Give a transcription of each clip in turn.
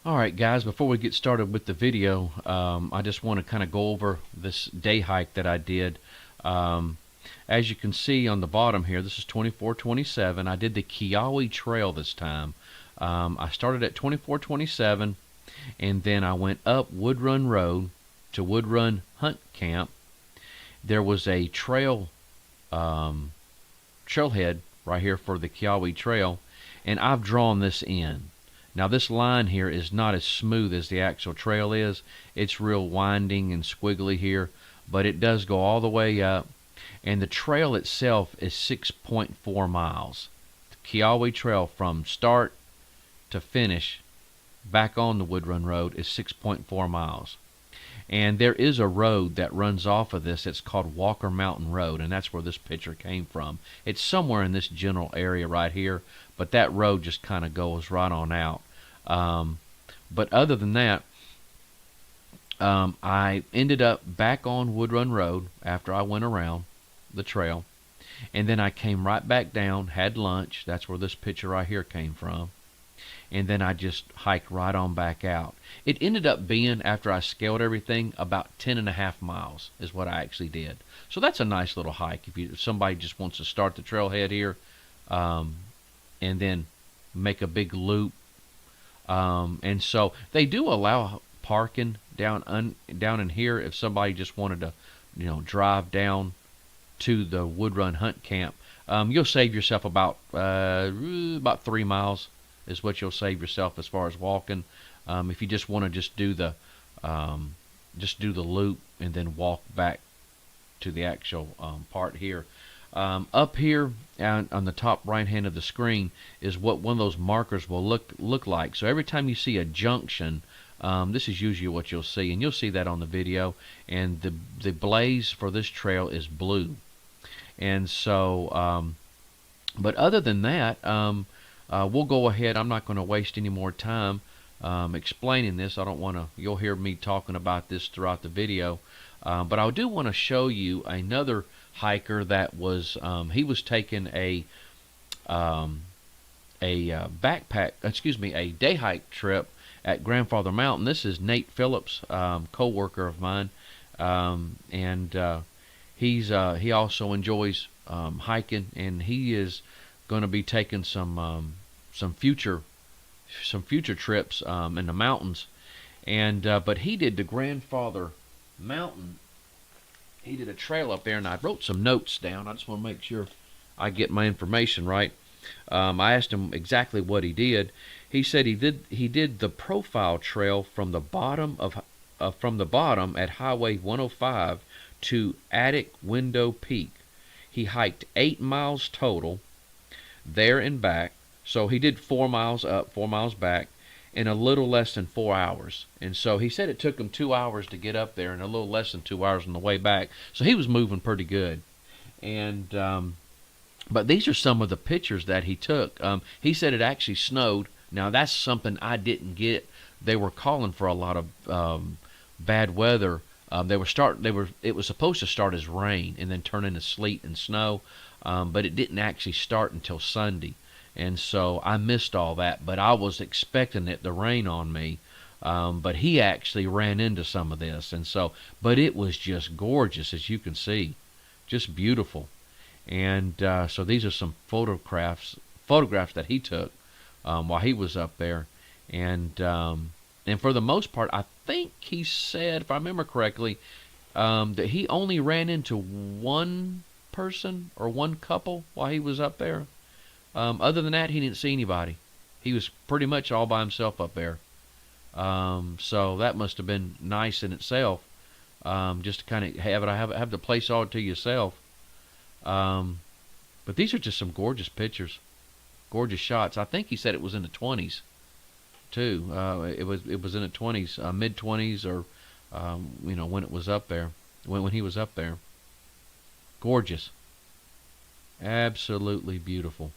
Alright guys, before we get started with the video, I just want to kind of go over this day hike that I did. As you can see on the bottom here, this is 2427. I did the Keyauwee Trail this time. I started at 2427 and then I went up Wood Run Road to Wood Run Hunt Camp. There was a trailhead right here for the Keyauwee Trail, and I've drawn this in. Now this line here is not as smooth as the actual trail is. It's real winding and squiggly here, but it does go all the way up. And the trail itself is 6.4 miles. The Keyauwee Trail from start to finish back on the Wood Run Road is 6.4 miles. And there is a road that runs off of this. It's called Walker Mountain Road, and that's where this picture came from. It's somewhere in this general area right here, but that road just kind of goes right on out. But other than that, I ended up back on Wood Run Road after I went around the trail, and then I came right back down, had lunch. That's where this picture right here came from. And then I just hiked right on back out. It ended up being, after I scaled everything, about 10.5 miles is what I actually did. So that's a nice little hike if somebody just wants to start the trailhead here, and then make a big loop. And so they do allow parking down in here if somebody just wanted to, drive down to the Wood Run Hunt Camp. You'll save yourself about 3 miles is what you'll save yourself as far as walking. If you just want to just do the loop and then walk back to the actual part here. Up here on the top right hand of the screen is what one of those markers will look like. So every time you see a junction, this is usually what you'll see, and you'll see that on the video. And the blaze for this trail is blue. And so, but other than that, we'll go ahead. I'm not going to waste any more time explaining this. I don't want to. You'll hear me talking about this throughout the video, but I do want to show you another hiker that was he was taking a day hike trip at Grandfather Mountain. This is Nate Phillips, co-worker of mine, and he also enjoys hiking, and he is going to be taking some future trips in the mountains, and but he did the Grandfather Mountain. He did a trail up there, and I wrote some notes down. I just want to make sure I get my information right. I asked him exactly what he did. He said he did the profile trail from the bottom at Highway 105 to Attic Window Peak. He hiked 8 miles total there and back. So he did 4 miles up, 4 miles back in a little less than 4 hours. And so he said it took him 2 hours to get up there and a little less than 2 hours on the way back. So he was moving pretty good. And but these are some of the pictures that he took. He said it actually snowed. Now that's something I didn't get. They were calling for a lot of bad weather. It was supposed to start as rain and then turn into sleet and snow, but it didn't actually start until Sunday. And so I missed all that, but I was expecting it to rain on me. But he actually ran into some of this, and so, but it was just gorgeous, as you can see, just beautiful. And so these are some photographs that he took while he was up there, and for the most part, I think he said, if I remember correctly, that he only ran into one person or one couple while he was up there. Other than that, he didn't see anybody. He was pretty much all by himself up there. So that must have been nice in itself, just to kind of have the place all to yourself. But these are just some gorgeous pictures, gorgeous shots. I think he said it was in the 20s too. It was in the 20s, mid 20s, or when it was up there, when he was up there. Gorgeous, absolutely beautiful.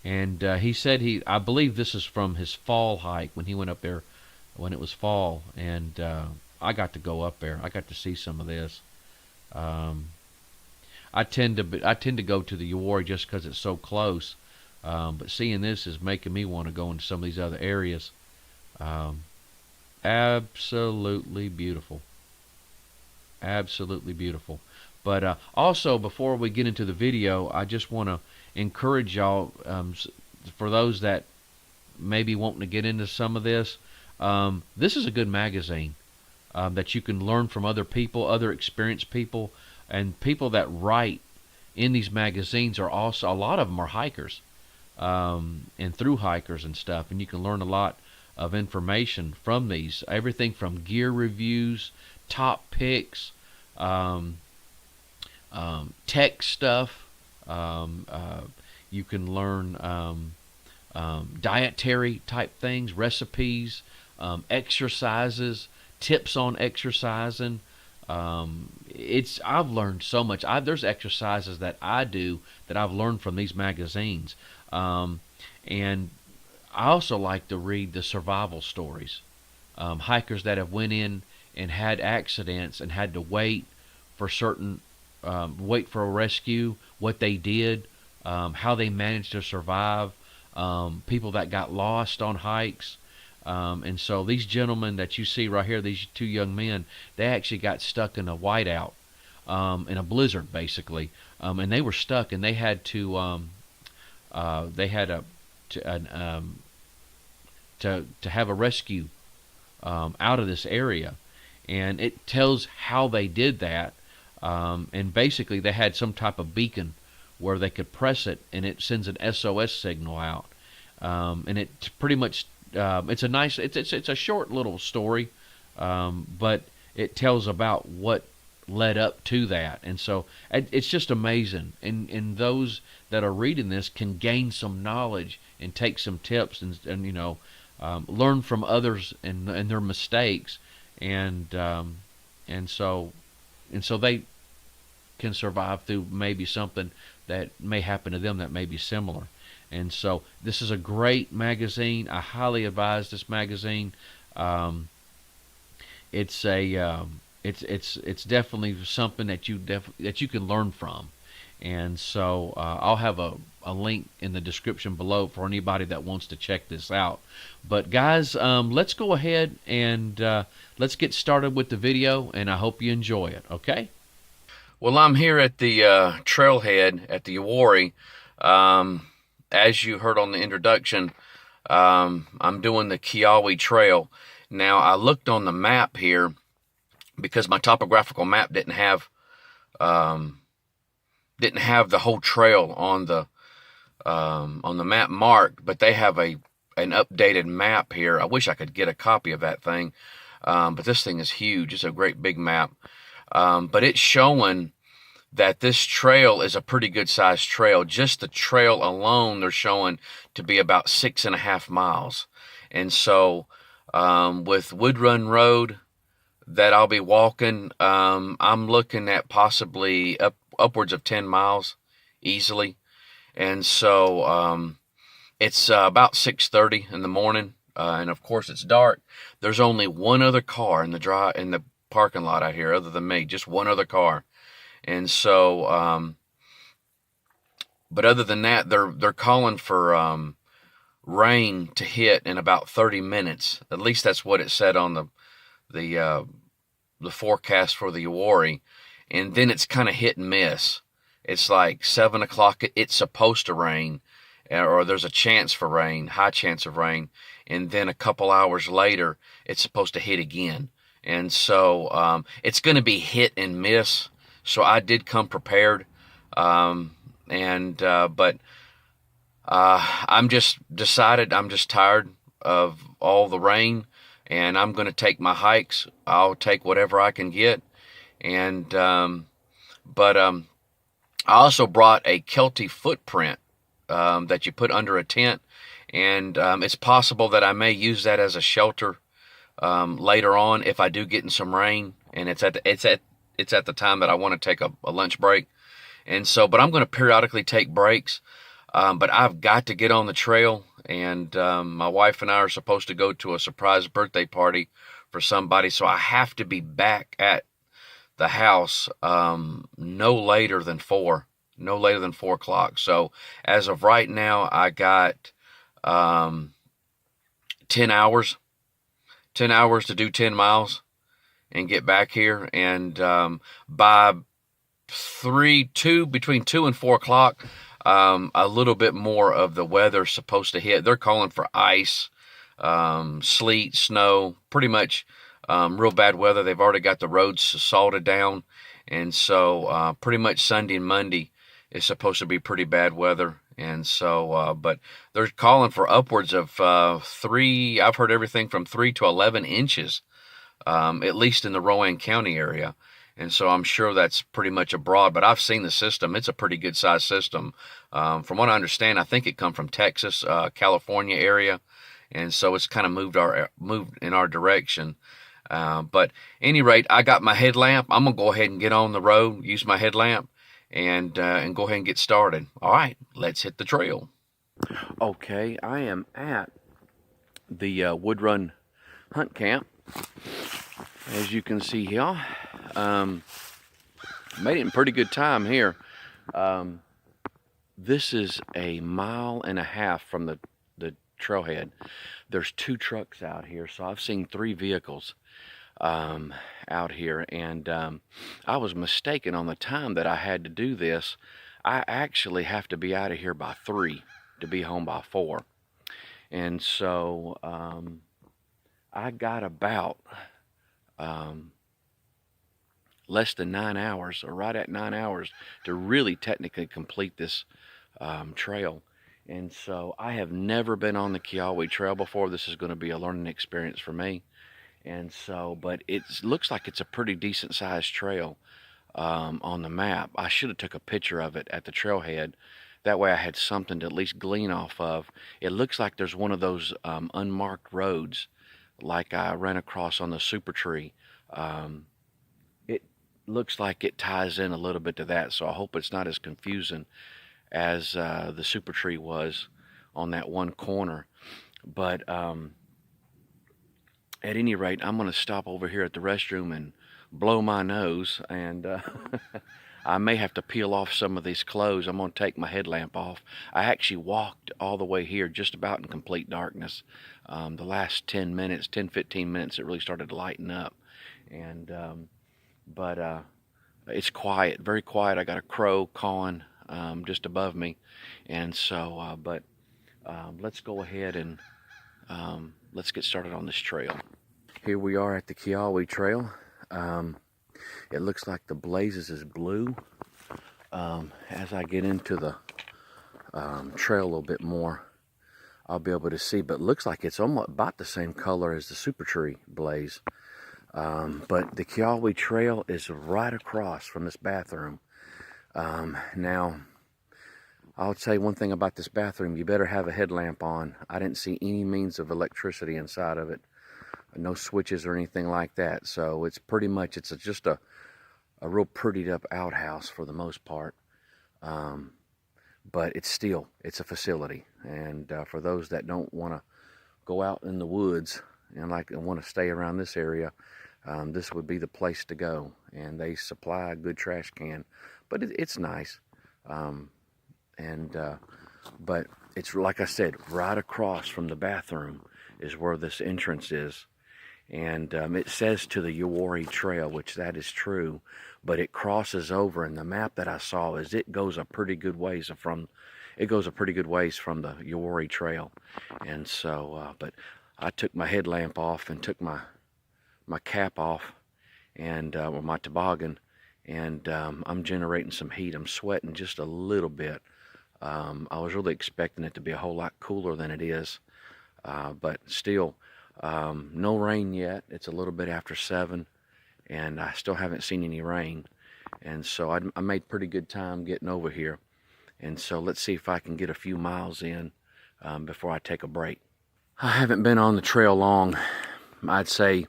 And he said I believe this is from his fall hike when he went up there when it was fall, and I got to go up there. I got to see some of this. I tend to go to the Uwharrie just because it's so close, but seeing this is making me want to go into some of these other areas. Um, absolutely beautiful. Absolutely beautiful. But also, before we get into the video, I just want to encourage y'all, for those that maybe wanting to get into some of this, this is a good magazine that you can learn from other people, other experienced people, and people that write in these magazines are also, a lot of them are hikers, and through hikers and stuff, and you can learn a lot of information from these. Everything from gear reviews, top picks, um, tech stuff. Um, uh, you can learn dietary type things, recipes, exercises, tips on exercising. It's I've learned so much. There's exercises that I do that I've learned from these magazines, um, and I also like to read the survival stories. Hikers that have went in and had accidents and had to for certain wait for a rescue, what they did, how they managed to survive, people that got lost on hikes. And so these gentlemen that you see right here, these two young men, they actually got stuck in a whiteout, in a blizzard, basically, and they were stuck, and they had to they had a to, an, to have a rescue out of this area, and it tells how they did that. And basically, they had some type of beacon where they could press it, and it sends an SOS signal out. And it pretty much it's a nice it's a short little story, but it tells about what led up to that, and so it's just amazing. And those that are reading this can gain some knowledge and take some tips and learn from others and their mistakes, and and so and so they can survive through maybe something that may happen to them that may be similar. And so this is a great magazine. I highly advise this magazine. Um, it's a it's definitely something that that you can learn from. And so I'll have a link in the description below for anybody that wants to check this out. But guys, let's go ahead and let's get started with the video, and I hope you enjoy it. Okay? Well, I'm here at the trailhead at the Uwharrie. As you heard on the introduction, I'm doing the Keyauwee Trail. Now, I looked on the map here because my topographical map didn't have the whole trail on the map marked, but they have an updated map here. I wish I could get a copy of that thing, but this thing is huge. It's a great big map. But it's showing that this trail is a pretty good sized trail. Just the trail alone, they're showing to be about 6.5 miles. And so, with Wood Run Road that I'll be walking, I'm looking at possibly upwards of 10 miles easily. And so, it's about 6:30 in the morning. And of course it's dark. There's only one other car in the parking lot out here other than me, just one other car. And so but other than that, they're calling for rain to hit in about 30 minutes. At least that's what it said on the forecast for the Uwharrie. And then it's kind of hit and miss. It's like 7 o'clock, it's supposed to rain, or there's a chance for rain, high chance of rain, and then a couple hours later it's supposed to hit again. And so it's going to be hit and miss. So I did come prepared, but I'm just decided, I'm just tired of all the rain, and I'm going to take my hikes. I'll take whatever I can get, and I also brought a Kelty footprint that you put under a tent, and it's possible that I may use that as a shelter later on if I do get in some rain, and it's at the time that I want to take a lunch break. And so, but I'm going to periodically take breaks. But I've got to get on the trail, and my wife and I are supposed to go to a surprise birthday party for somebody, so I have to be back at the house no later than 4 o'clock. So as of right now, I got 10 hours 10 hours to do 10 miles and get back here. And by between 2 and 4 o'clock, a little bit more of the weather's supposed to hit. They're calling for ice, sleet, snow, pretty much real bad weather. They've already got the roads salted down, and so pretty much Sunday and Monday is supposed to be pretty bad weather. And so, but they're calling for upwards of 3. I've heard everything from 3 to 11 inches, at least in the Rowan County area. And so I'm sure that's pretty much abroad, but I've seen the system. It's a pretty good sized system. From what I understand, I think it come from Texas, California area. And so it's kind of moved in our direction. But any rate, I got my headlamp. I'm going to go ahead and get on the road, use my headlamp, and go ahead and get started. All right, let's hit the trail. Okay, I am at the Wood Run Hunt Camp. As you can see here, made it in pretty good time here. This is a 1.5 miles from the trailhead. There's 2 trucks out here, so I've seen 3 vehicles out here, and I was mistaken on the time that I had to do this. I actually have to be out of here by 3 to be home by 4, and so I got about less than 9 hours, or right at 9 hours, to really technically complete this trail. And so I have never been on the Keyauwee Trail before. This is going to be a learning experience for me. And so, but it looks like it's a pretty decent sized trail on the map. I should have took a picture of it at the trailhead. That way I had something to at least glean off of. It looks like there's one of those unmarked roads like I ran across on the Super Tree. It looks like it ties in a little bit to that, so I hope it's not as confusing as the Super Tree was on that one corner. But at any rate, I'm going to stop over here at the restroom and blow my nose, and I may have to peel off some of these clothes. I'm going to take my headlamp off. I actually walked all the way here just about in complete darkness. The last 10 minutes, 10-15 minutes, it really started to lighten up. And but it's quiet, very quiet. I got a crow cawing just above me. And so, let's go ahead and let's get started on this trail. Here we are at the Keyauwee Trail. It looks like the blazes is blue. As I get into the trail a little bit more, I'll be able to see, but it looks like it's almost about the same color as the Super Tree blaze. But the Keyauwee Trail is right across from this bathroom. Now, I'll tell you one thing about this bathroom. You better have a headlamp on. I didn't see any means of electricity inside of it. No switches or anything like that. So it's pretty much, just a real prettied up outhouse for the most part. But it's a facility. And for those that don't want to go out in the woods and want to stay around this area, this would be the place to go. And they supply a good trash can. But it's nice. But it's, like I said, right across from the bathroom is where this entrance is. And it says to the Uwharrie Trail, which that is true, but it crosses over, and the map that I saw is it goes a pretty good ways from the Uwharrie Trail. And so, but I took my headlamp off and took my cap off, and or my toboggan, and I'm generating some heat. I'm sweating just a little bit. I was really expecting it to be a whole lot cooler than it is, but still. No rain yet. It's a little bit after 7, and I still haven't seen any rain. And so I made pretty good time getting over here. And so let's see if I can get a few miles in before I take a break. I haven't been on the trail long. I'd say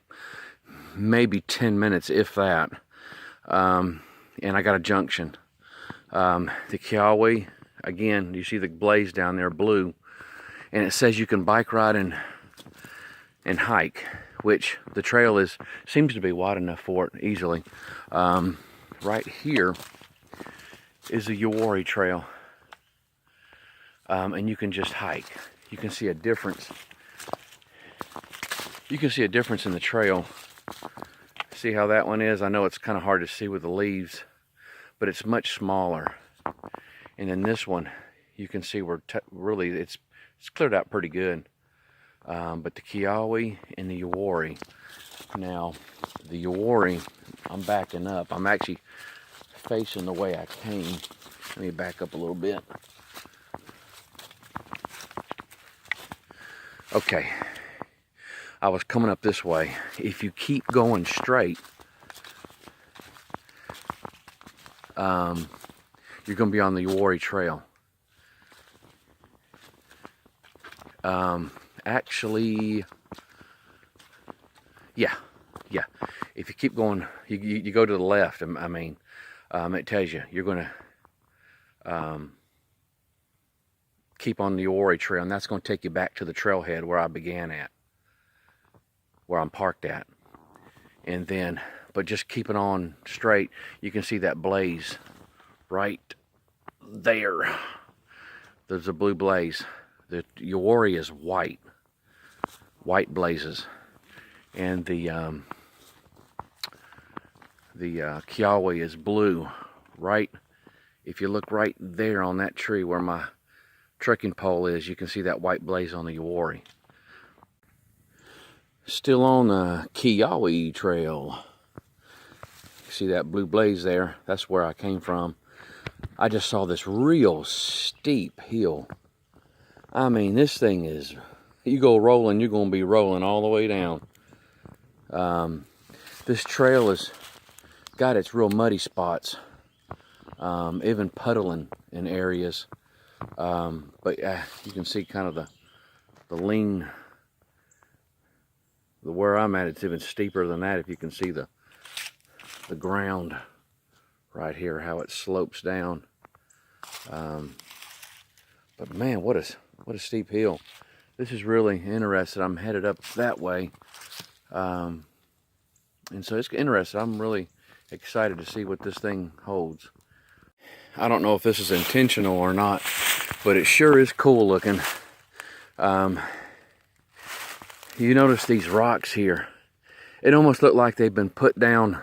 maybe 10 minutes, if that. And I got a junction. The Keyauwee, again, you see the blaze down there, blue. And it says you can bike ride and hike, which the trail seems to be wide enough for it easily. Right here is the Uwharrie Trail, and you can just hike. You can see a difference. You can see a difference in the trail. See how that one is? I know it's kind of hard to see with the leaves, but it's much smaller. And then this one, you can see where really it's cleared out pretty good. But the Keyauwee and the Uwharrie. Now, the Uwharrie, I'm backing up. I'm actually facing the way I came. Let me back up a little bit. Okay, I was coming up this way. If you keep going straight, you're going to be on the Uwharrie Trail. Actually, yeah. If you keep going, you go to the left. I mean, it tells you you're going to keep on the Uwharrie Trail, and that's going to take you back to the trailhead where I began at, where I'm parked at. And then, but just keep it on straight, you can see that blaze right there. There's a blue blaze. The Uwharrie is white blazes, and the Keyauwee is blue. Right, if you look right there on that tree where my trekking pole is, you can see that white blaze on the Uwharrie. Still on the Keyauwee Trail. See that blue blaze there? That's where I came from. I just saw this real steep hill. I mean, this thing is, you go rolling, you're going to be rolling all the way down. This trail has got its real muddy spots, even puddling in areas. But you can see kind of the lean, where I'm at, it's even steeper than that. If you can see the ground right here, how it slopes down. But man, what a steep hill. This is really interesting. I'm headed up that way. And so it's interesting. I'm really excited to see what this thing holds. I don't know if this is intentional or not, but it sure is cool looking. You notice these rocks here. It almost looked like they've been put down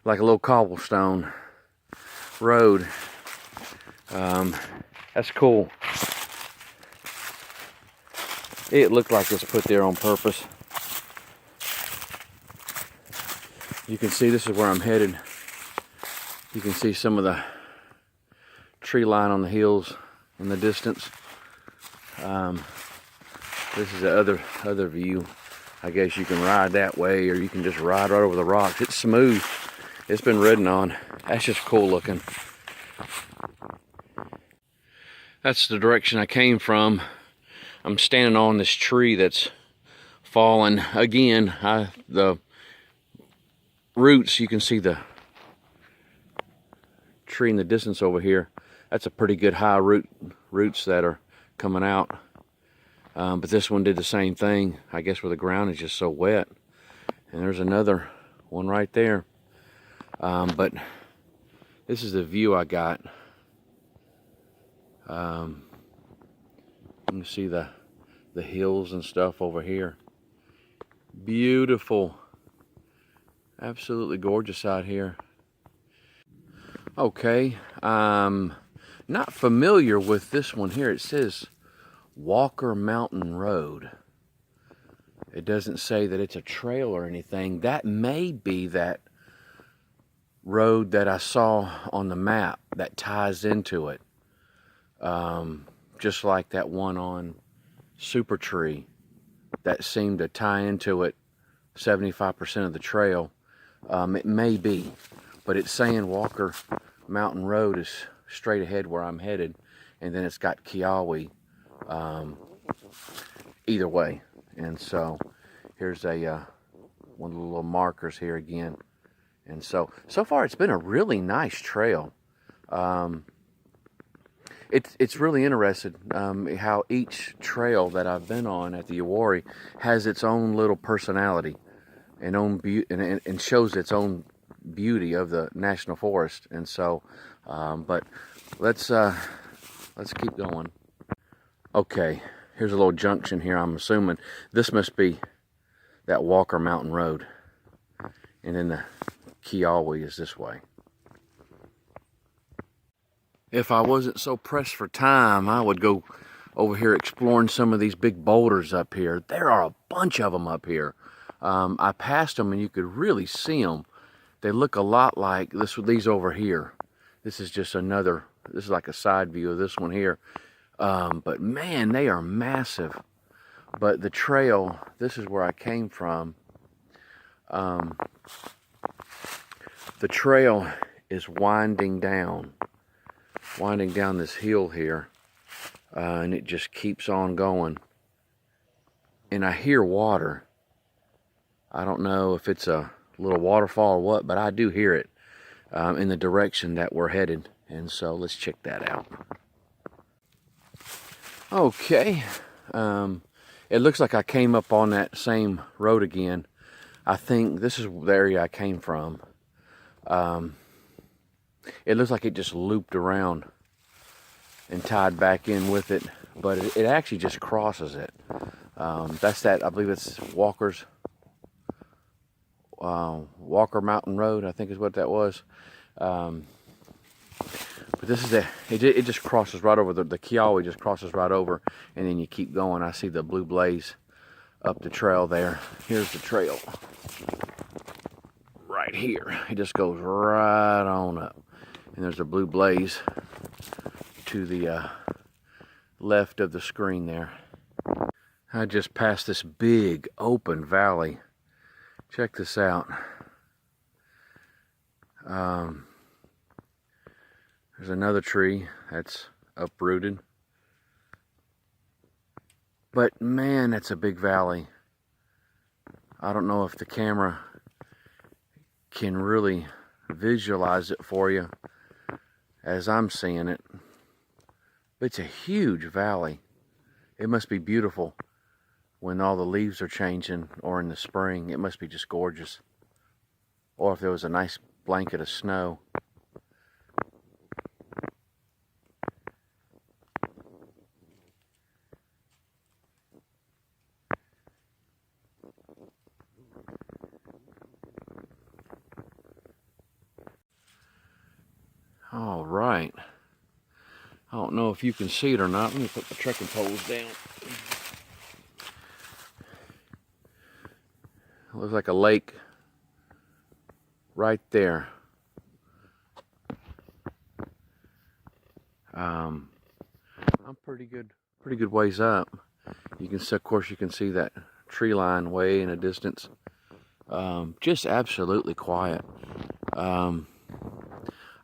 like a little cobblestone road. That's cool. It looked like it's put there on purpose. You can see this is where I'm headed. You can see some of the tree line on the hills in the distance. This is the other view. I guess you can ride that way, or you can just ride right over the rocks. It's smooth. It's been ridden on. That's just cool looking. That's the direction I came from. I'm standing on this tree that's fallen. Again, the roots, you can see the tree in the distance over here. That's a pretty good high roots that are coming out. But this one did the same thing, I guess, where the ground is just so wet. And there's another one right there. But this is the view I got. You can see the hills and stuff over here. Beautiful. Absolutely gorgeous out here. Okay, not familiar with this one here. It says Walker Mountain Road. It doesn't say that it's a trail or anything. That may be that road that I saw on the map that ties into it. Just like that one on Super Tree that seemed to tie into it 75% of the trail. It may be, but it's saying Walker Mountain Road is straight ahead where I'm headed, and then it's got Keyauwee either way. And so here's one of the little markers here again. And so far it's been a really nice trail. It's really interesting how each trail that I've been on at the Uwharrie has its own little personality and and shows its own beauty of the national forest. And so, but let's keep going. Okay, here's a little junction here. I'm assuming this must be that Walker Mountain Road. And then the Keyauwee is this way. If I wasn't so pressed for time, I would go over here exploring some of these big boulders up here. There are a bunch of them up here. I passed them and you could really see them. They look a lot like these over here. This is just another, this is like a side view of this one here. But man, they are massive. But the trail, this is where I came from. The trail is winding down this hill here, and it just keeps on going. And I hear water. I don't know if it's a little waterfall or what, but I do hear it in the direction that we're headed. And so let's check that out. Okay, it looks like I came up on that same road again. I think this is the area I came from. It looks like it just looped around and tied back in with it, but it actually just crosses it. That's that, I believe it's Walker Mountain Road, I think is what that was. But this is it just crosses right over, the Keyauwee just crosses right over, and then you keep going. I see the blue blaze up the trail there. Here's the trail. Right here. It just goes right on up. And there's a blue blaze to the left of the screen there. I just passed this big open valley. Check this out. There's another tree that's uprooted. But man, that's a big valley. I don't know if the camera can really visualize it for you as I'm seeing it. But it's a huge valley. It must be beautiful when all the leaves are changing, or in the spring. It must be just gorgeous. Or if there was a nice blanket of snow. All right. I don't know if you can see it or not. Let me put the trekking poles down. It looks like a lake right there. I'm pretty good ways up. You can see, of course, you can see that tree line way in a distance. Just absolutely quiet.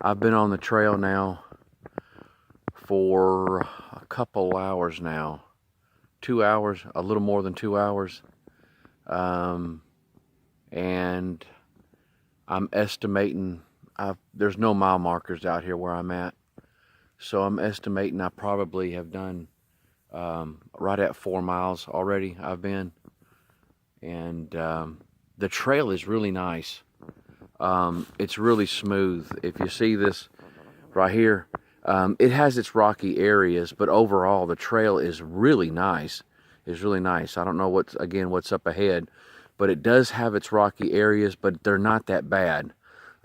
I've been on the trail now for a couple hours now. 2 hours, a little more than 2 hours. And I'm estimating, there's no mile markers out here where I'm at. So I'm estimating I probably have done right at 4 miles already I've been. And the trail is really nice. It's really smooth. If you see this right here, it has its rocky areas, but overall the trail is really nice. It's really nice. I don't know what's up ahead, but it does have its rocky areas, but they're not that bad.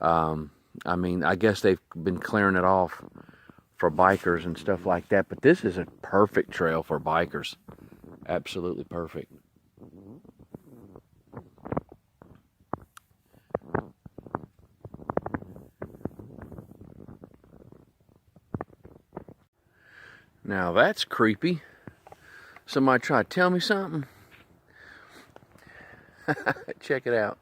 I mean, I guess they've been clearing it off for bikers and stuff like that, but this is a perfect trail for bikers. Absolutely perfect. Now that's creepy. Somebody try to tell me something? Check it out.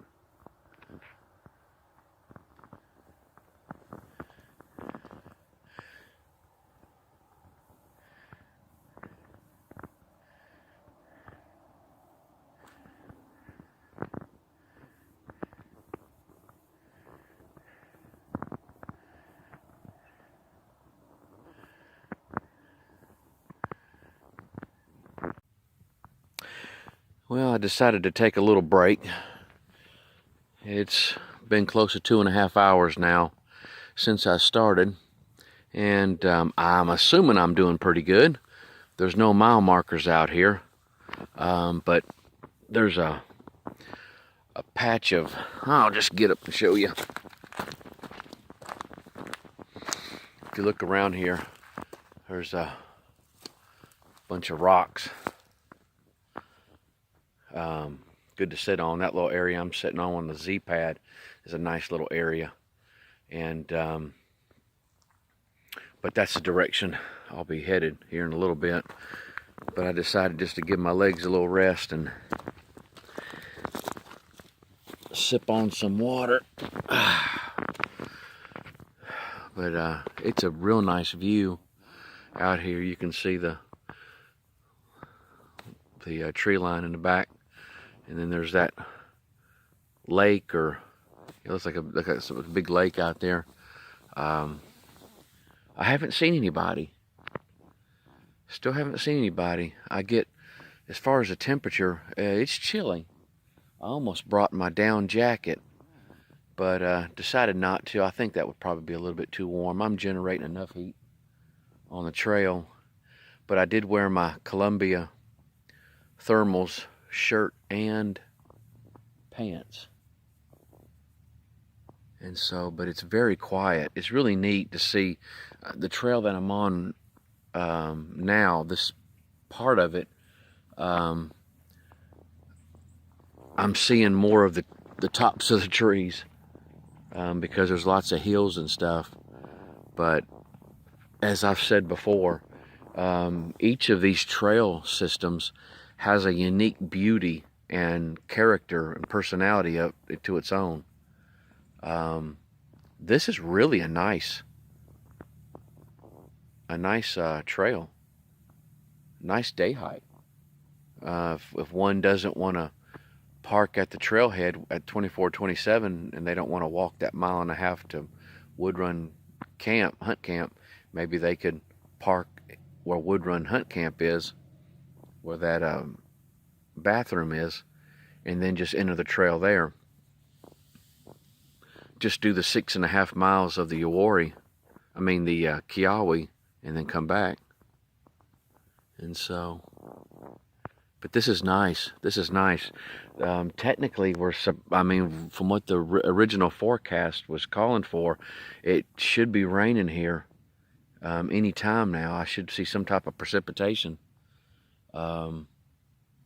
Well, I decided to take a little break. It's been close to 2.5 hours now since I started, and I'm assuming I'm doing pretty good. There's no mile markers out here, but there's a a patch of, I'll just get up and show you. If you look around here, there's a bunch of rocks. Good to sit on. That little area I'm sitting on the Z pad is a nice little area. And but that's the direction I'll be headed here in a little bit. But I decided just to give my legs a little rest and sip on some water. But it's a real nice view out here. You can see the tree line in the back, and then there's that lake, or it looks like a big lake out there. I haven't seen anybody. Still haven't seen anybody. As far as the temperature, it's chilly. I almost brought my down jacket, but decided not to. I think that would probably be a little bit too warm. I'm generating enough heat on the trail, but I did wear my Columbia thermals shirt and pants. And so, but it's very quiet. It's really neat to see the trail that I'm on now, this part of it. I'm seeing more of the tops of the trees because there's lots of hills and stuff. But as I've said before, each of these trail systems has a unique beauty and character and personality to its own. This is really a nice trail, nice day hike. If one doesn't want to park at the trailhead at 2427 and they don't want to walk that 1.5 miles to Wood Run hunt camp, maybe they could park where Wood Run hunt camp is, where that bathroom is, and then just enter the trail there. Just do the 6.5 miles of the Keyauwee, and then come back. And so, but this is nice. This is nice. Technically, from what the original forecast was calling for, it should be raining here any time now. I should see some type of precipitation. I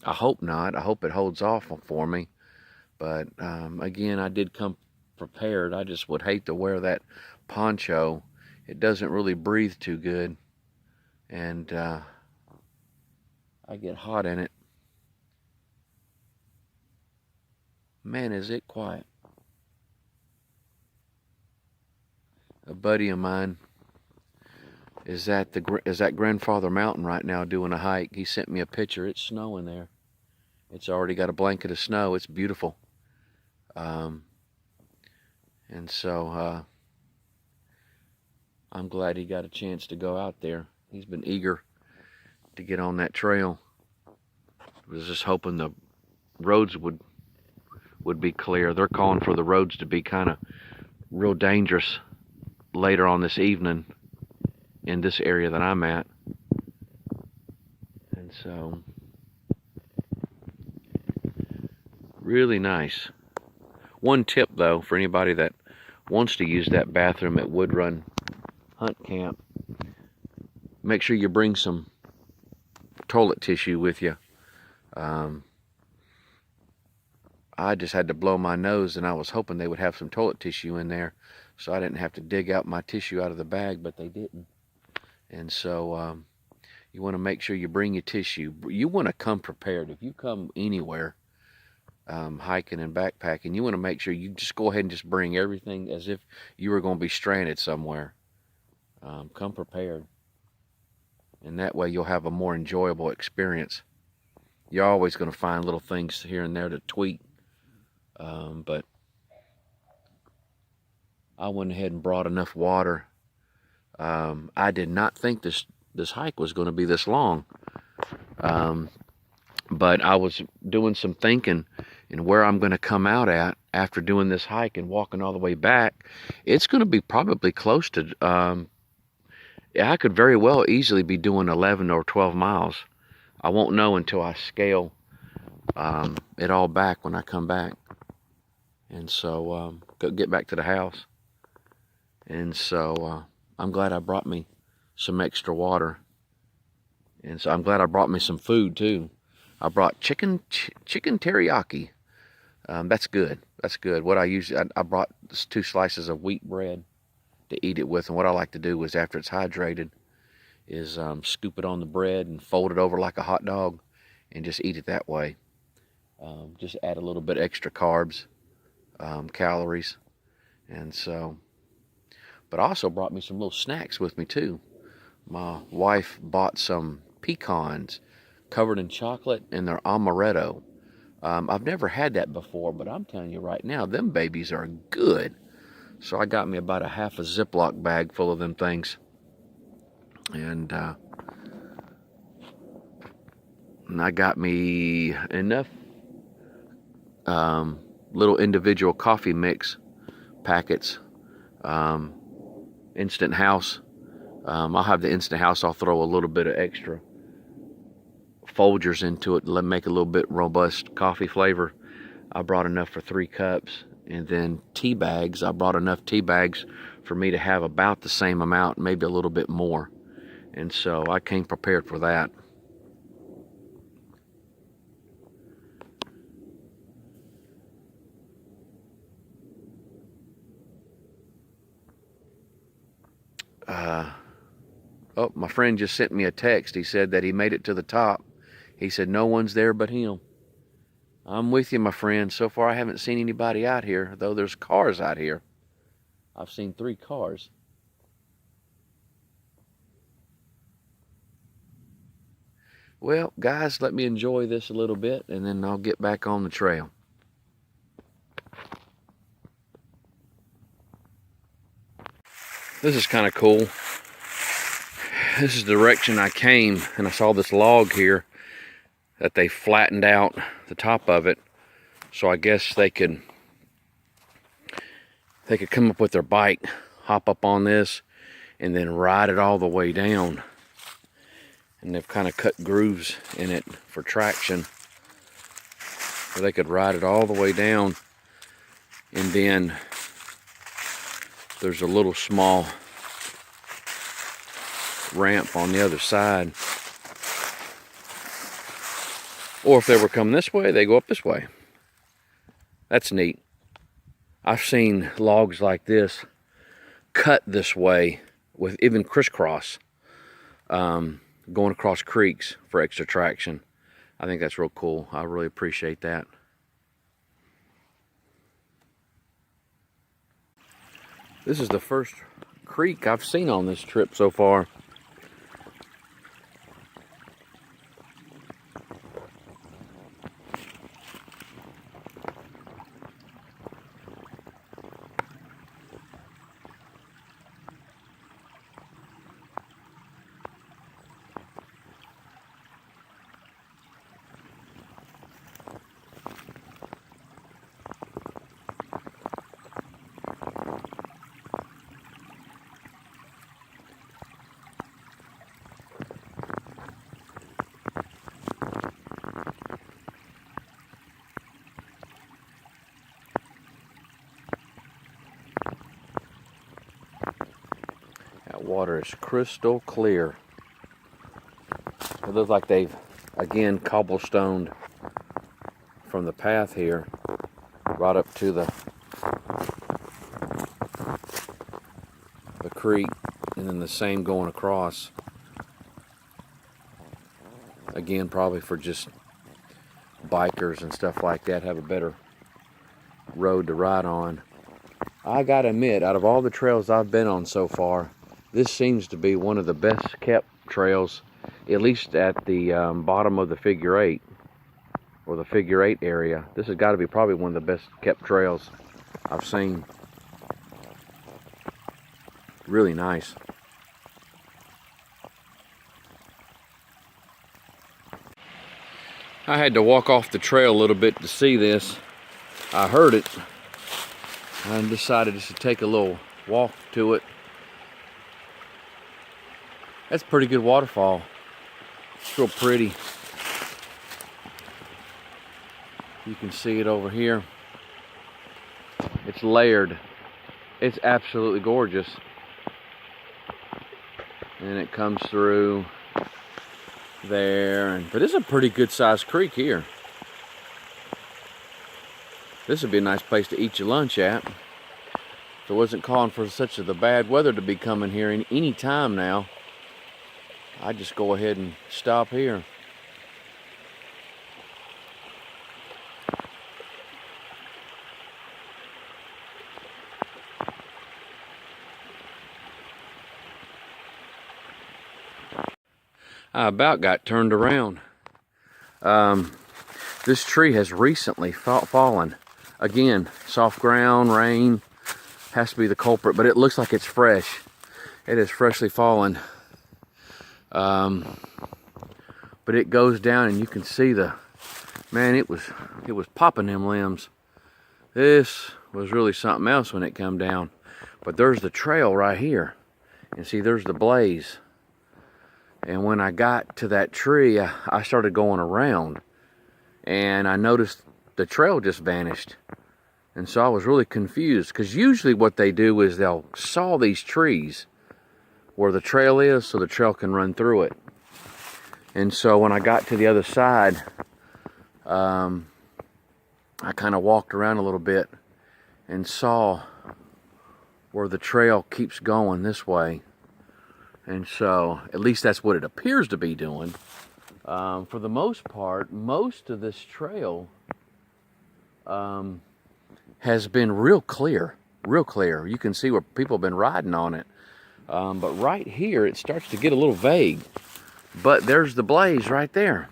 hope not. I hope it holds off for me. But again, I did come prepared. I just would hate to wear that poncho. It doesn't really breathe too good, and I get hot in it. Man, is it quiet. A buddy of mine is at Grandfather Mountain right now doing a hike. He sent me a picture. It's snowing there. It's already got a blanket of snow. It's beautiful. And so I'm glad he got a chance to go out there. He's been eager to get on that trail. I was just hoping the roads would be clear. They're calling for the roads to be kind of real dangerous later on this evening in this area that I'm at. And so, really nice. One tip though, for anybody that wants to use that bathroom at Wood Run Hunt Camp, make sure you bring some toilet tissue with you. I just had to blow my nose, and I was hoping they would have some toilet tissue in there so I didn't have to dig out my tissue out of the bag, but they didn't. And so you want to make sure you bring your tissue. You want to come prepared. If you come anywhere hiking and backpacking, you want to make sure you just go ahead and just bring everything as if you were going to be stranded somewhere. Come prepared. And that way you'll have a more enjoyable experience. You're always going to find little things here and there to tweak. But I went ahead and brought enough water. I did not think this hike was going to be this long. But I was doing some thinking and where I'm going to come out at after doing this hike and walking all the way back. It's going to be probably close to, I could very well easily be doing 11 or 12 miles. I won't know until I scale it all back when I come back. And so go get back to the house. And so I'm glad I brought me some extra water. And so I'm glad I brought me some food too. I brought chicken teriyaki. That's good. That's good. What I brought 2 slices of wheat bread to eat it with. And what I like to do is, after it's hydrated, is scoop it on the bread and fold it over like a hot dog and just eat it that way. Just add a little bit extra carbs, calories. And so, but I also brought me some little snacks with me too. My wife bought some pecans covered in chocolate, and they're amaretto. I've never had that before, but I'm telling you right now, them babies are good. So I got me about a half a Ziploc bag full of them things. And I got me enough little individual coffee mix packets. Instant House. I'll have the Instant House. I'll throw a little bit of extra Folgers into it to make a little bit robust coffee flavor. I brought enough for 3 cups. And then tea bags. I brought enough tea bags for me to have about the same amount, maybe a little bit more. And so I came prepared for that. Oh, my friend just sent me a text. He said that he made it to the top. He said no one's there but him. I'm with you, my friend. So far I haven't seen anybody out here, though there's cars out here. I've seen 3 cars. Well, guys, let me enjoy this a little bit, and then I'll get back on the trail. This is kind of cool. This is the direction I came, and I saw this log here that they flattened out the top of it. So I guess they could come up with their bike, hop up on this, and then ride it all the way down. And they've kind of cut grooves in it for traction, so they could ride it all the way down. And then there's a little small ramp on the other side. Or if they were coming this way, they go up this way. That's neat. I've seen logs like this cut this way with even crisscross, going across creeks for extra traction. I think that's real cool. I really appreciate that. This is the first creek I've seen on this trip so far. That water is crystal clear. It looks like they've, again, cobblestoned from the path here right up to the creek, and then the same going across. Again, probably for just bikers and stuff like that, have a better road to ride on. I gotta admit, out of all the trails I've been on so far, this seems to be one of the best kept trails, at least at the bottom of the figure 8, or the figure 8 area. This has got to be probably one of the best kept trails I've seen. Really nice. I had to walk off the trail a little bit to see this. I heard it. I decided just to take a little walk to it. That's a pretty good waterfall. It's real pretty. You can see it over here. It's layered. It's absolutely gorgeous. And it comes through there. But it's a pretty good sized creek here. This would be a nice place to eat your lunch at. If it wasn't calling for such the bad weather to be coming here any time now, I'd just go ahead and stop here. I about got turned around. This tree has recently fallen. Again, soft ground, rain, has to be the culprit, but it looks like it's fresh. It is freshly fallen. But it goes down and you can see man, it was popping them limbs. This was really something else when it come down. But there's the trail right here. And see, there's the blaze. And when I got to that tree, I started going around. And I noticed the trail just vanished. And so I was really confused. Because usually what they do is they'll saw these trees where the trail is so the trail can run through it. And so when I got to the other side, I kind of walked around a little bit and saw where the trail keeps going this way. And so, at least that's what it appears to be doing. For the most part, most of this trail has been real clear. You can see where people have been riding on it. But right here, it starts to get a little vague. But there's the blaze right there.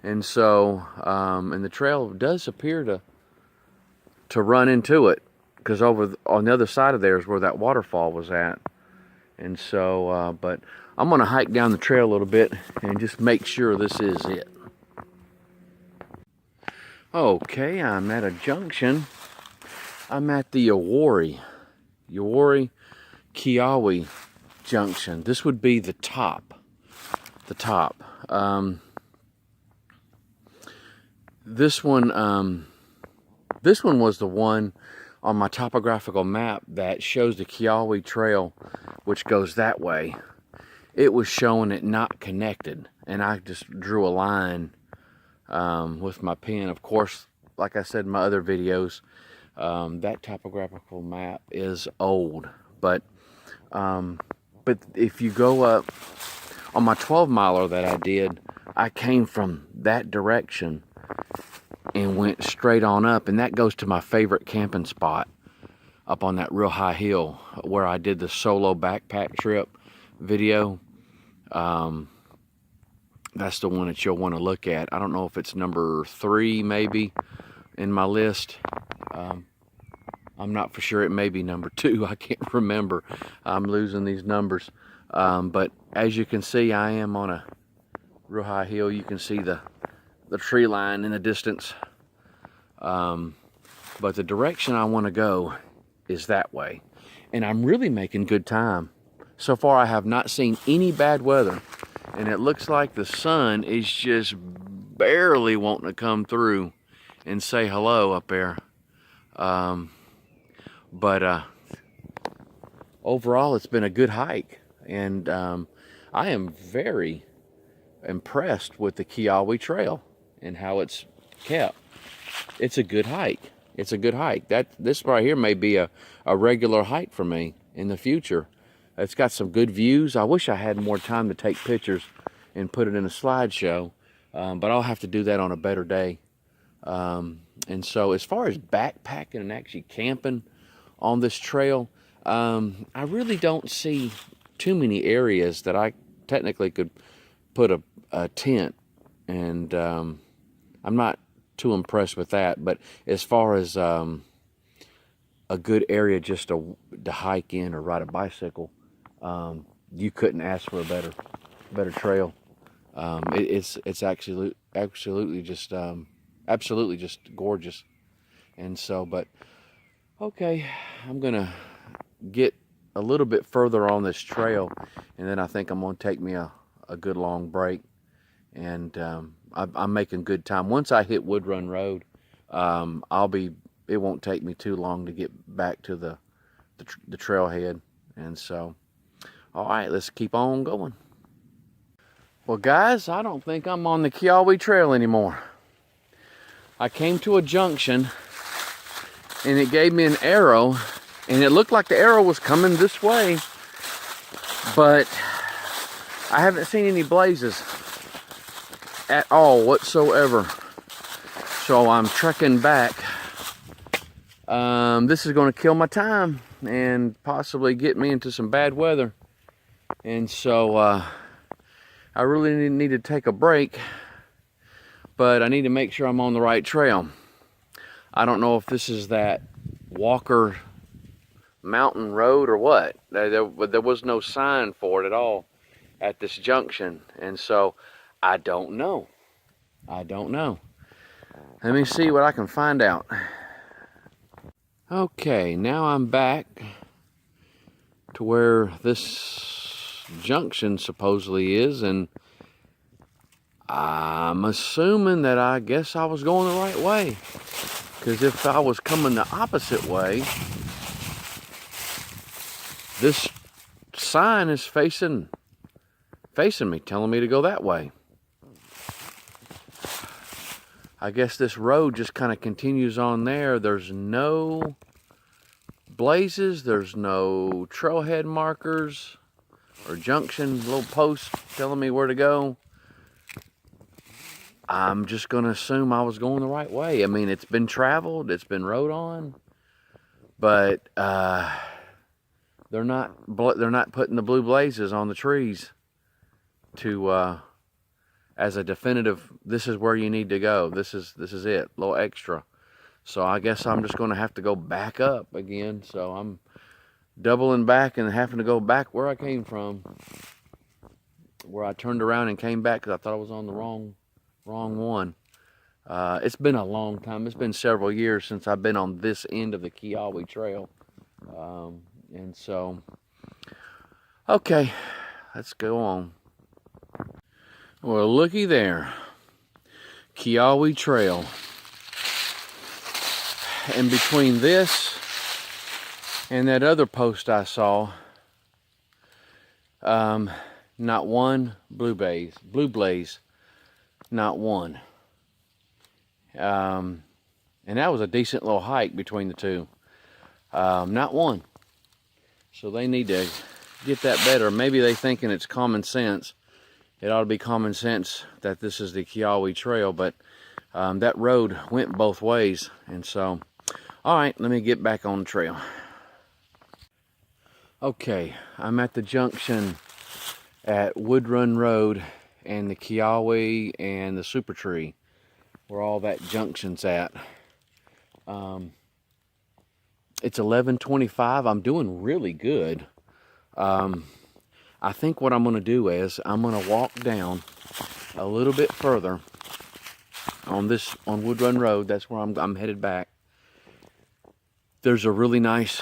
And so, and the trail does appear to run into it. Because over on the other side of there is where that waterfall was at. And so, but I'm going to hike down the trail a little bit and just make sure this is it. Okay, I'm at a junction. I'm at the Uwharrie Keyauwee junction. This would be the top. This one was the one on my topographical map that shows the Keyauwee Trail, which goes that way. It was showing it not connected, and I just drew a line with my pen. Of course, like I said in my other videos, that topographical map is old, but if you go up on my 12-miler that I did, I came from that direction and went straight on up, and that goes to my favorite camping spot up on that real high hill where I did the solo backpack trip video. That's the one that you'll want to look at. I don't know if it's number 3 maybe in my list. I'm not for sure. It may be number 2. I can't remember. I'm losing these numbers. But as you can see, I am on a real high hill. You can see the tree line in the distance. But the direction I want to go is that way. And I'm really making good time. So far, I have not seen any bad weather. And it looks like the sun is just barely wanting to come through and say hello up there. But overall, it's been a good hike. And I am very impressed with the Keyauwee Trail and how it's kept. It's a good hike. This right here may be a regular hike for me in the future. It's got some good views. I wish I had more time to take pictures and put it in a slideshow, but I'll have to do that on a better day. And so as far as backpacking and actually camping on this trail, I really don't see too many areas that I technically could put a tent, and I'm not too impressed with that. But as far as a good area just to hike in or ride a bicycle, you couldn't ask for a better trail. It's actually absolutely just gorgeous. And so, but okay, I'm gonna get a little bit further on this trail, and then I think I'm gonna take me a good long break. And I'm making good time. Once I hit Wood Run Road, I'll be won't take me too long to get back to the trailhead. And so, all right, let's keep on going. Well, guys, I don't think I'm on the Keyauwee Trail anymore. I came to a junction, and it gave me an arrow, and it looked like the arrow was coming this way, but I haven't seen any blazes at all whatsoever. So I'm trekking back. This is going to kill my time and possibly get me into some bad weather. And so I really need to take a break, but I need to make sure I'm on the right trail. I don't know if this is that Walker Mountain Road or what. There was no sign for it at all at this junction, and so I don't know. Let me see what I can find out. Okay, now I'm back to where this junction supposedly is, and I'm assuming that I guess I was going the right way, because if I was coming the opposite way, this sign is facing me, telling me to go that way. I guess this road just kind of continues on there. There's no blazes, there's no trailhead markers or junction little posts telling me where to go. I'm just going to assume I was going the right way. I mean, it's been traveled, it's been rode on, but they're not putting the blue blazes on the trees to as a definitive, this is where you need to go. This is it, a little extra. So I guess I'm just going to have to go back up again. So I'm doubling back and having to go back where I came from, where I turned around and came back because I thought I was on the wrong one. It's been a long time. It's been several years since I've been on this end of the Keyauwee Trail. And so, okay, let's go on. Well, looky there, Keyauwee Trail. And between this and that other post I saw, not one blue blaze, not one. And that was a decent little hike between the two. Not one. So they need to get that better. Maybe they thinking it's common sense. It ought to be common sense that this is the Keyauwee Trail, but that road went both ways. And so, all right, let me get back on the trail. Okay, I'm at the junction at Wood Run Road and the Keyauwee and the Super Tree, where all that junction's at. It's 11:25. I'm doing really good. I think what I'm going to do is I'm going to walk down a little bit further on Wood Run Road. That's where I'm headed back. There's a really nice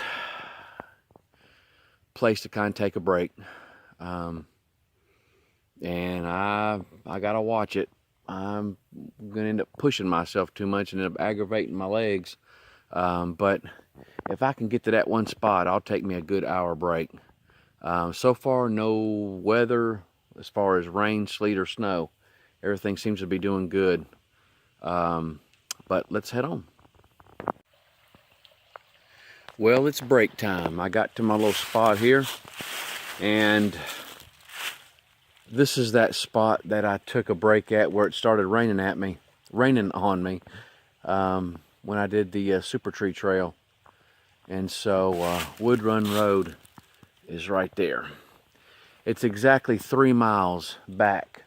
place to kind of take a break, and I gotta watch it. I'm gonna end up pushing myself too much and end up aggravating my legs. But if I can get to that one spot, I'll take me a good hour break. So far, no weather as far as rain, sleet, or snow. Everything seems to be doing good. But let's head on. Well, it's break time. I got to my little spot here, and this is that spot that I took a break at where it started raining on me when I did the Super Tree Trail. And so Wood Run Road is right there. It's exactly 3 miles back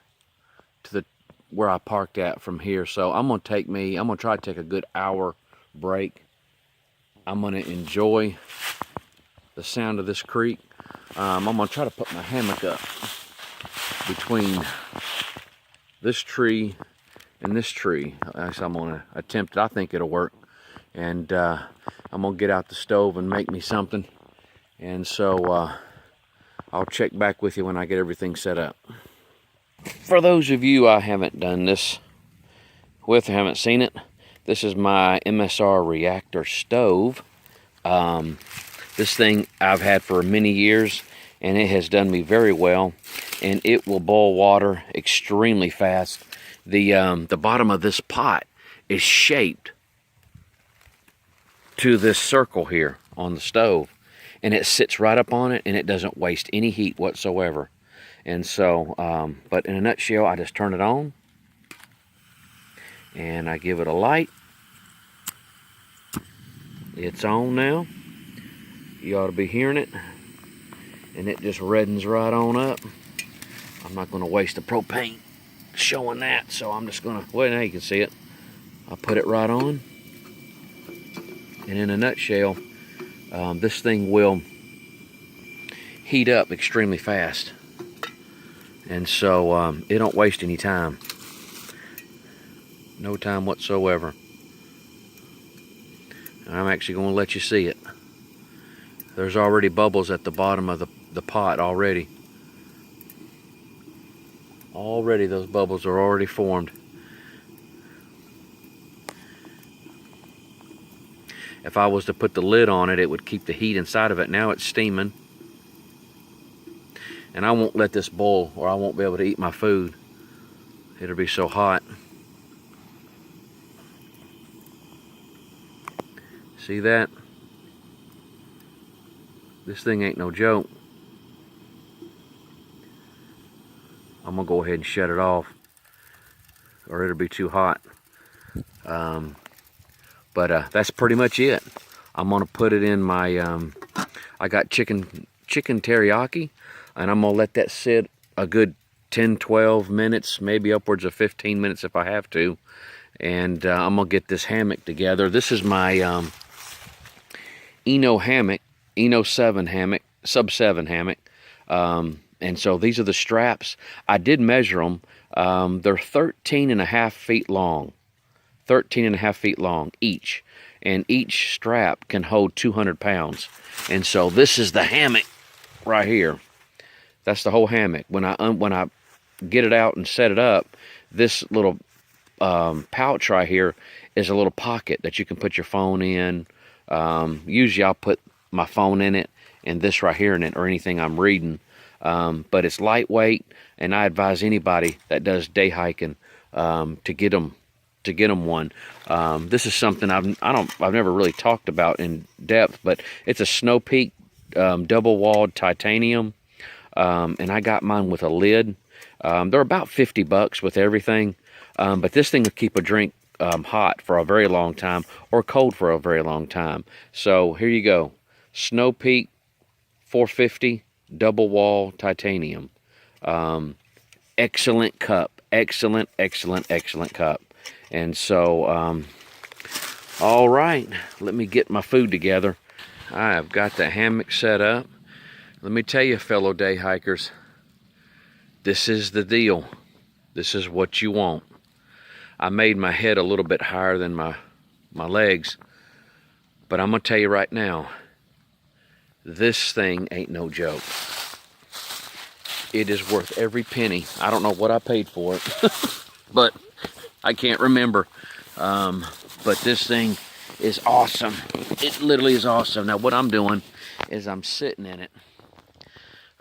to where I parked at from here. So I'm gonna try to take a good hour break. I'm gonna enjoy the sound of this creek. I'm gonna try to put my hammock up between this tree and this tree. Actually, I'm gonna attempt it. I think it'll work. And I'm gonna get out the stove and make me something. And so I'll check back with you when I get everything set up. For those of you I haven't done this with or haven't seen it, This is my MSR reactor stove. This thing I've had for many years, and it has done me very well, and it will boil water extremely fast. The bottom of this pot is shaped to this circle here on the stove, and it sits right up on it, and it doesn't waste any heat whatsoever. And so, but in a nutshell, I just turn it on, and I give it a light. It's on now. You ought to be hearing it, and it just reddens right on up. I'm not going to waste the propane showing that, so I'm just going to, well, now you can see it. I'll put it right on, and in a nutshell, this thing will heat up extremely fast, and so it don't waste any time. No time whatsoever. And I'm actually going to let you see it. There's already bubbles at the bottom of the pot already. Already those bubbles are already formed. If I was to put the lid on it, it would keep the heat inside of it. Now it's steaming. And I won't let this boil, or I won't be able to eat my food. It'll be so hot. See that? This thing ain't no joke. I'm gonna go ahead and shut it off, or it'll be too hot. But that's pretty much it. I'm gonna put it in my, I got chicken teriyaki, and I'm gonna let that sit a good 10-12 minutes, maybe upwards of 15 minutes if I have to. And I'm gonna get this hammock together. This is my Eno hammock, Eno 7 hammock, sub 7 hammock. And so these are the straps. I did measure them. They're 13.5 feet long. 13.5 feet long each. And each strap can hold 200 pounds. And so this is the hammock right here. That's the whole hammock. When I get it out and set it up, this little pouch right here is a little pocket that you can put your phone in. Usually I'll put my phone in it and this right here in it, or anything I'm reading. But it's lightweight, and I advise anybody that does day hiking to get them one. This is something I've never really talked about in depth, but it's a Snow Peak double-walled titanium, and I got mine with a lid. They're about $50 with everything, but this thing will keep a drink hot for a very long time, or cold for a very long time. So here you go, Snow Peak 450 double wall titanium. Excellent cup, excellent cup. And so all right, let me get my food together. I've got the hammock set up. Let me tell you, fellow day hikers, this is the deal. This is what you want. I made my head a little bit higher than my legs, but I'm gonna tell you right now, this thing ain't no joke. It is worth every penny. I don't know what I paid for it, but I can't remember. But this thing is awesome. It literally is awesome. Now what I'm doing is I'm sitting in it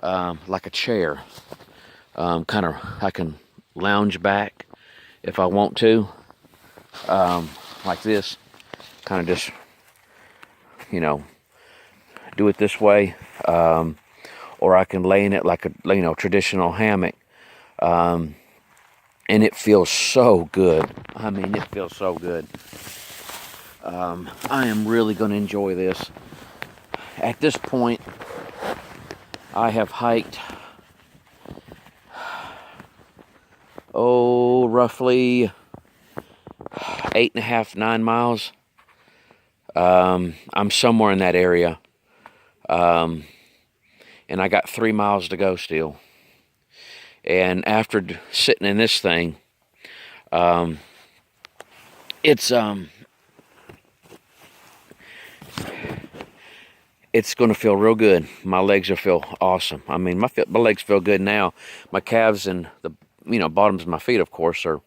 like a chair. Kind of, I can lounge back if I want to, like this. Kind of just, you know, do it this way, or I can lay in it like a traditional hammock, and it feels so good. I mean, it feels so good. I am really going to enjoy this. At this point, I have hiked roughly 8.5, 9 miles. I'm somewhere in that area. And I got 3 miles to go still. And after sitting in this thing, it's going to feel real good. My legs will feel awesome. I mean, my legs feel good now. My calves and the bottoms of my feet, of course, are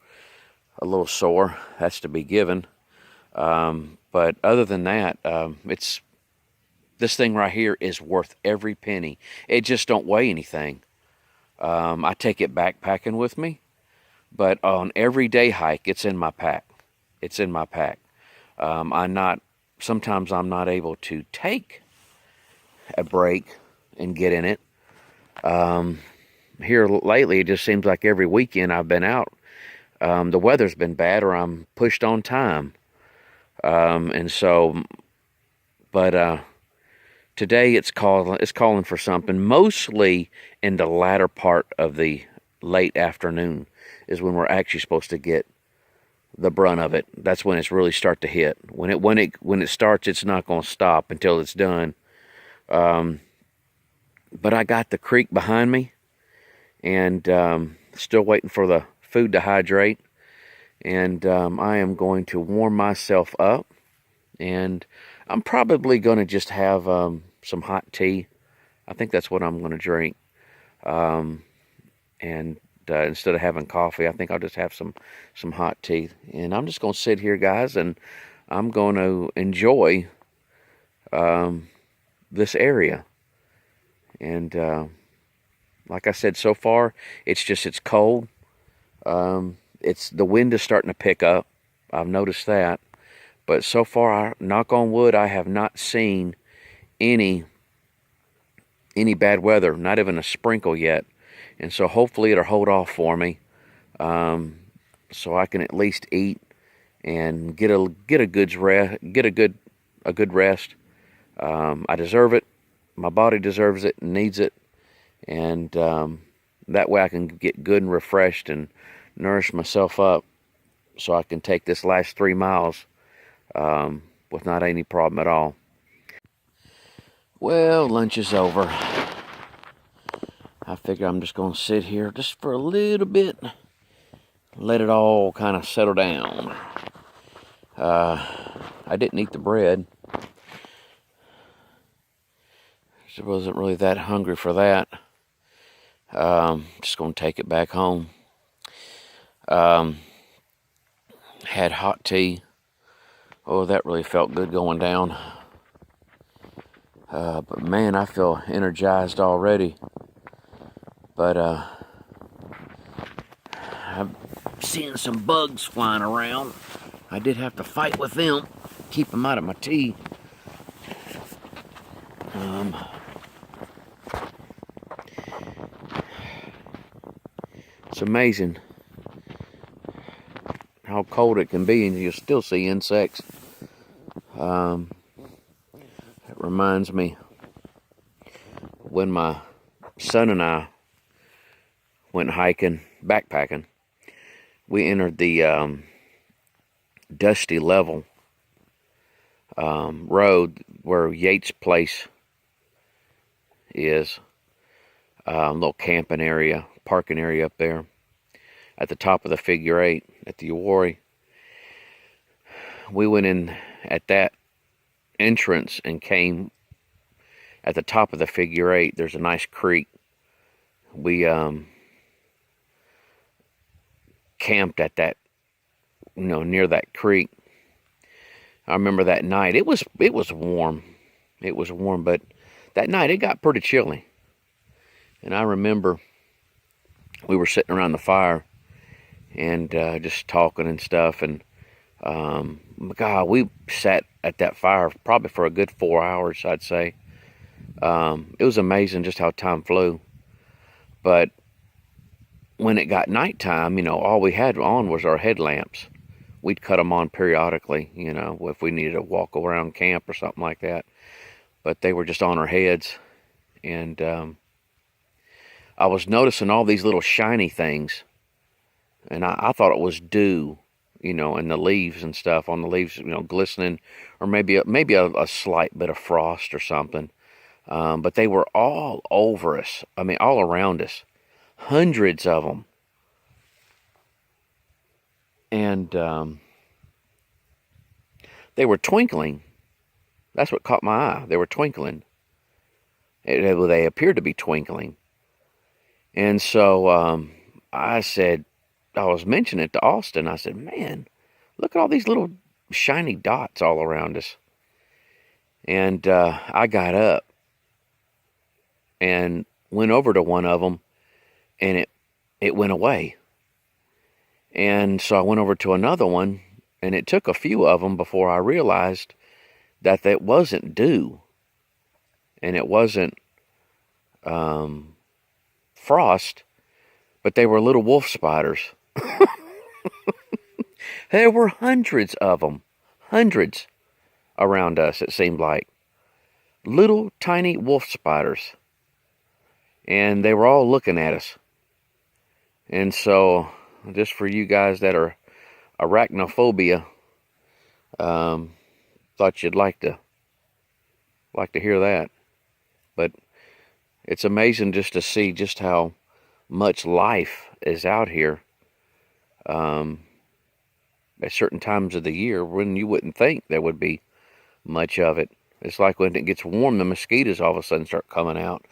a little sore. That's to be given. But other than that, this thing right here is worth every penny. It just don't weigh anything. I take it backpacking with me, but on every day hike, it's in my pack. It's in my pack. Sometimes I'm not able to take a break and get in it. Here lately, it just seems like every weekend I've been out, the weather's been bad or I'm pushed on time. And so, but today it's calling for something. Mostly in the latter part of the late afternoon is when we're actually supposed to get the brunt of it. That's when it's really start to hit. When it starts, it's not going to stop until it's done. But I got the creek behind me, and still waiting for the food to hydrate. And I am going to warm myself up, and I'm probably going to just have some hot tea. I think that's what I'm going to drink. And instead of having coffee, I think I'll just have some hot tea. And I'm just going to sit here, guys, and I'm going to enjoy this area. And like I said, so far, it's cold. The wind is starting to pick up. I've noticed that. But so far, knock on wood, I have not seen any bad weather, not even a sprinkle yet. And so hopefully it'll hold off for me, so I can at least eat and get a good rest. I deserve it. My body deserves it and needs it, and that way I can get good and refreshed and nourish myself up, so I can take this last 3 miles with not any problem at all. Well, lunch is over. I figure I'm just going to sit here just for a little bit, let it all kind of settle down. I didn't eat the bread. I wasn't really that hungry for that. Just going to take it back home. Had hot tea. Oh, that really felt good going down. But man, I feel energized already. But I'm seeing some bugs flying around. I did have to fight with them, keep them out of my tea. It's amazing how cold it can be and you'll still see insects. It reminds me when my son and I went hiking, backpacking. We entered the dusty level road where Yates Place is. Little camping area, parking area up there at the top of the figure 8 at the Uwharrie. We went in at that entrance and came at the top of the figure 8. There's a nice creek. We camped at that, near that creek. I remember that night. It was warm. It was warm, but that night it got pretty chilly. And I remember we were sitting around the fire and just talking and stuff. And God, we sat at that fire probably for a good 4 hours, I'd say. It was amazing just how time flew. But when it got nighttime, all we had on was our headlamps. We'd cut them on periodically, if we needed to walk around camp or something like that. But they were just on our heads. And I was noticing all these little shiny things. And I thought it was dew, and the leaves and stuff on the leaves, glistening. Or maybe a slight bit of frost or something. But they were all over us. I mean, all around us. Hundreds of them. And they were twinkling. That's what caught my eye. They were twinkling. They appeared to be twinkling. And so I was mentioning it to Austin. I said, man, look at all these little shiny dots all around us. And I got up and went over to one of them, and it went away. And so I went over to another one, and it took a few of them before I realized that that wasn't dew, and it wasn't frost, but they were little wolf spiders. There were hundreds of them, hundreds around us, it seemed like. Little tiny wolf spiders. And they were all looking at us. And so, just for you guys that are arachnophobia, thought you'd like to hear that. But it's amazing just to see just how much life is out here at certain times of the year when you wouldn't think there would be much of it. It's like when it gets warm, the mosquitoes all of a sudden start coming out.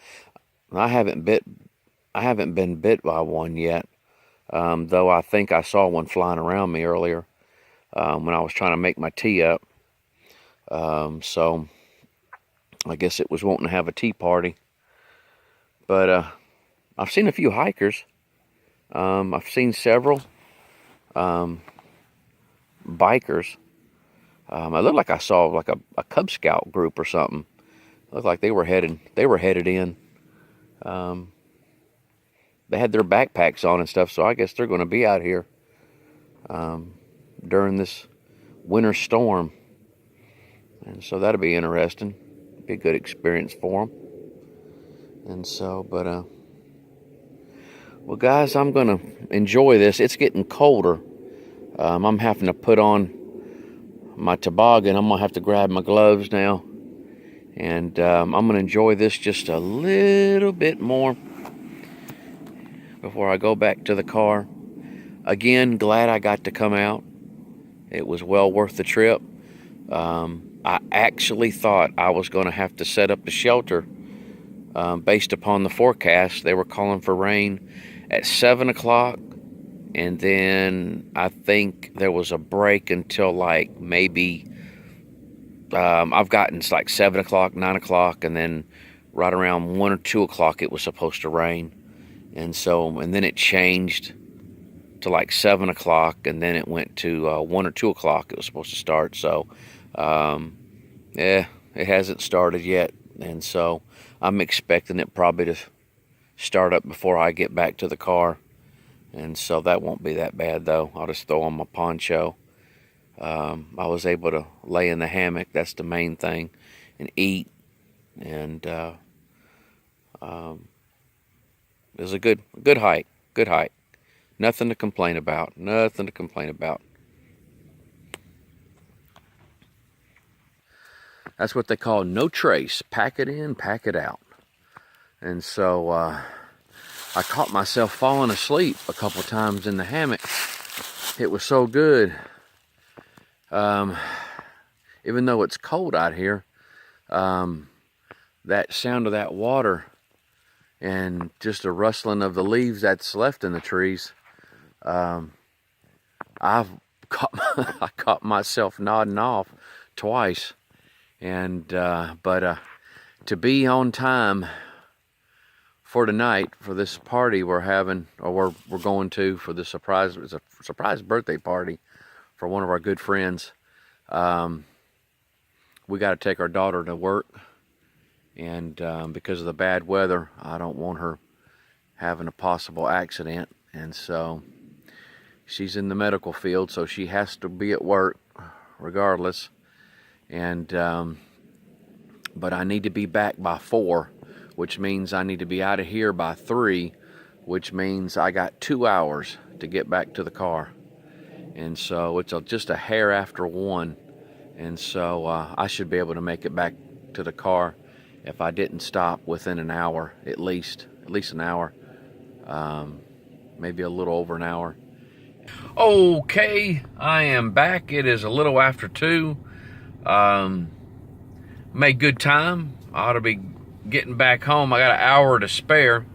I haven't been bit by one yet, though I think I saw one flying around me earlier when I was trying to make my tea up. So I guess it was wanting to have a tea party. But I've seen a few hikers. I've seen several bikers. It looked like I saw like a Cub Scout group or something. It looked like they were headed in. They had their backpacks on and stuff, so I guess they're going to be out here during this winter storm. And so that'll be interesting. Be a good experience for them. And so, but well, guys, I'm going to enjoy this. It's getting colder. I'm having to put on my toboggan. I'm going to have to grab my gloves now. And I'm going to enjoy this just a little bit more before I go back to the car. Again, glad I got to come out. It was well worth the trip. I actually thought I was going to have to set up a shelter based upon the forecast. They were calling for rain at 7 o'clock. And then I think there was a break until like maybe, I've gotten it's like 7 o'clock, 9 o'clock, and then right around 1 or 2 o'clock it was supposed to rain. And so, and then it changed to like 7 o'clock, and then it went to 1 or 2 o'clock it was supposed to start. So, yeah, it hasn't started yet. And so I'm expecting it probably to start up before I get back to the car. And so that won't be that bad, though. I'll just throw on my poncho. I was able to lay in the hammock. That's the main thing. And eat. And it was a good hike. Good hike. Nothing to complain about. Nothing to complain about. That's what they call no trace. Pack it in, pack it out. And so I caught myself falling asleep a couple times in the hammock. It was so good. Even though it's cold out here, that sound of that water and just the rustling of the leaves that's left in the trees, I caught myself nodding off twice. And but to be on time for tonight, for this party we're having, or we're going to, for this surprise, it's a surprise birthday party for one of our good friends. We got to take our daughter to work, and because of the bad weather, I don't want her having a possible accident. And so she's in the medical field, so she has to be at work regardless. And but I need to be back by 4, which means I need to be out of here by 3, which means I got 2 hours to get back to the car. And so it's just a hair after 1. And so I should be able to make it back to the car if I didn't stop within an hour, at least an hour, maybe a little over an hour. Okay, I am back. It is a little after 2. Made good time. I ought to be getting back home. I got an hour to spare.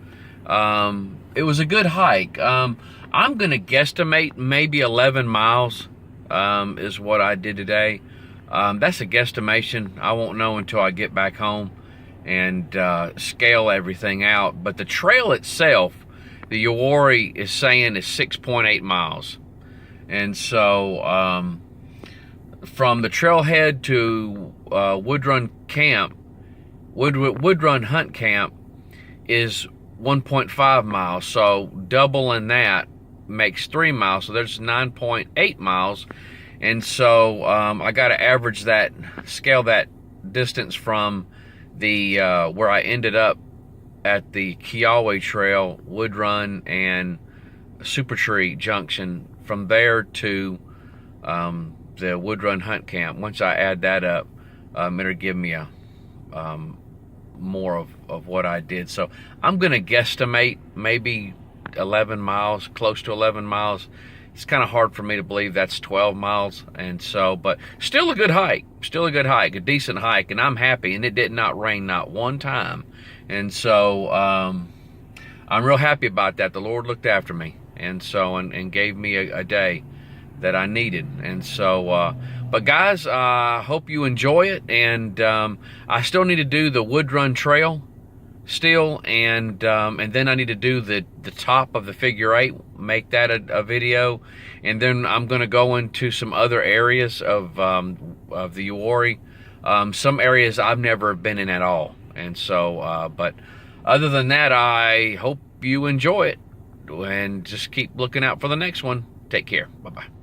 It was a good hike. I'm gonna guesstimate maybe 11 miles is what I did today. That's a guesstimation. I won't know until I get back home and scale everything out. But the trail itself, the Uwharrie is saying is 6.8 miles. And so from the trailhead to Woodrun Camp, Woodrun Hunt Camp is 1.5 miles. So doubling that makes 3 miles. So there's 9.8 miles. And so I got to average that, scale that distance from the where I ended up at the Keyauwee Trail, Woodrun, and Super Tree Junction, from there to the Woodrun Hunt Camp. Once I add that up, it'll give me a more of what I did. So I'm going to guesstimate maybe 11 miles, close to 11 miles. It's kind of hard for me to believe that's 12 miles. And so, but still a good hike, a decent hike. And I'm happy, and it did not rain not one time. And so I'm real happy about that. The Lord looked after me, and so, and gave me a day that I needed. And so, but guys, I hope you enjoy it. And I still need to do the Woodrun Trail still, and then I need to do the top of the figure 8, make that a video, and then I'm going to go into some other areas of the Uwharrie, some areas I've never been in at all. And so but other than that, I hope you enjoy it, and just keep looking out for the next one. Take care. Bye-bye.